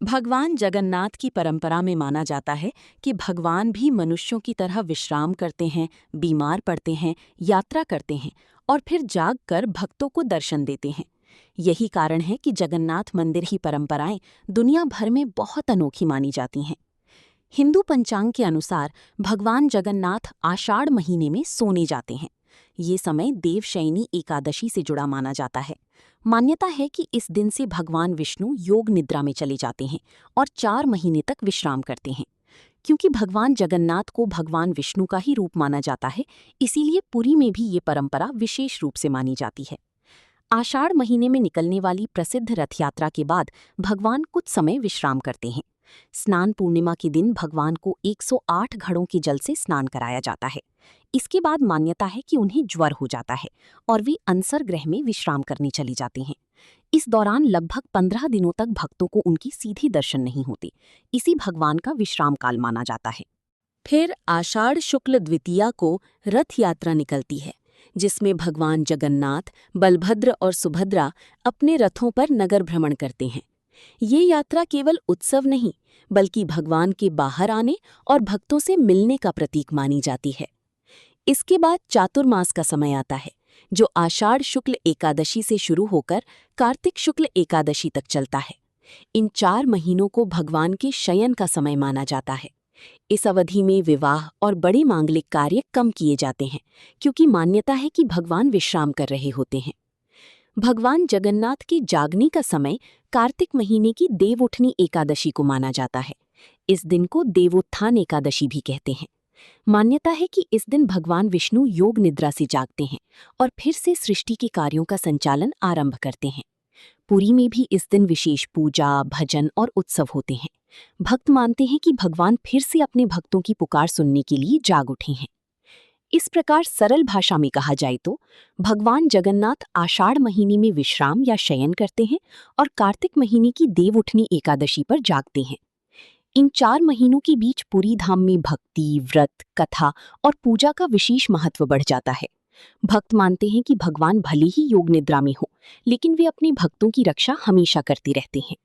भगवान जगन्नाथ की परंपरा में माना जाता है कि भगवान भी मनुष्यों की तरह विश्राम करते हैं, बीमार पड़ते हैं, यात्रा करते हैं और फिर जाग कर भक्तों को दर्शन देते हैं। यही कारण है कि जगन्नाथ मंदिर की परंपराएं दुनिया भर में बहुत अनोखी मानी जाती हैं। हिंदू पंचांग के अनुसार भगवान जगन्नाथ आषाढ़ महीने में सोने जाते हैं। ये समय देवशयनी एकादशी से जुड़ा माना जाता है। मान्यता है कि इस दिन से भगवान विष्णु योग निद्रा में चले जाते हैं और 4 महीने तक विश्राम करते हैं। क्योंकि भगवान जगन्नाथ को भगवान विष्णु का ही रूप माना जाता है, इसीलिए पुरी में भी ये परंपरा विशेष रूप से मानी जाती है। आषाढ़ महीने में निकलने वाली प्रसिद्ध रथ यात्रा के बाद भगवान कुछ समय विश्राम करते हैं। स्नान पूर्णिमा के दिन भगवान को 108 घड़ों के जल से स्नान कराया जाता है। इसके बाद मान्यता है कि उन्हें ज्वर हो जाता है और वे अनसर ग्रह में विश्राम करने चले जाते हैं। इस दौरान लगभग 15 दिनों तक भक्तों को उनकी सीधी दर्शन नहीं होते। इसी भगवान का विश्राम काल माना जाता है। फिर आषाढ़ शुक्ल द्वितीया को रथ यात्रा निकलती है, जिसमें भगवान जगन्नाथ, बलभद्र और सुभद्रा अपने रथों पर नगर भ्रमण करते हैं। ये यात्रा केवल उत्सव नहीं, बल्कि भगवान के बाहर आने और भक्तों से मिलने का प्रतीक मानी जाती है। इसके बाद चातुर्मास का समय आता है, जो आषाढ़ शुक्ल एकादशी से शुरू होकर कार्तिक शुक्ल एकादशी तक चलता है। इन 4 महीनों को भगवान के शयन का समय माना जाता है। इस अवधि में विवाह और बड़े मांगलिक कार्य कम किए जाते हैं, क्योंकि मान्यता है कि भगवान विश्राम कर रहे होते हैं। भगवान जगन्नाथ के जागने का समय कार्तिक महीने की देवउठनी एकादशी को माना जाता है। इस दिन को देवोत्थान एकादशी भी कहते हैं। मान्यता है कि इस दिन भगवान विष्णु योग निद्रा से जागते हैं और फिर से सृष्टि के कार्यों का संचालन आरंभ करते हैं। पुरी में भी इस दिन विशेष पूजा, भजन और उत्सव होते हैं। भक्त मानते हैं कि भगवान फिर से अपने भक्तों की पुकार सुनने के लिए जाग उठे हैं। इस प्रकार सरल भाषा में कहा जाए तो भगवान जगन्नाथ आषाढ़ महीने में विश्राम या शयन करते हैं और कार्तिक महीने की देवउठनी एकादशी पर जागते हैं। इन 4 महीनों के बीच पुरी धाम में भक्ति, व्रत, कथा और पूजा का विशेष महत्व बढ़ जाता है। भक्त मानते हैं कि भगवान भले ही योग निद्रा में हो, लेकिन वे अपने भक्तों की रक्षा हमेशा करते रहते हैं।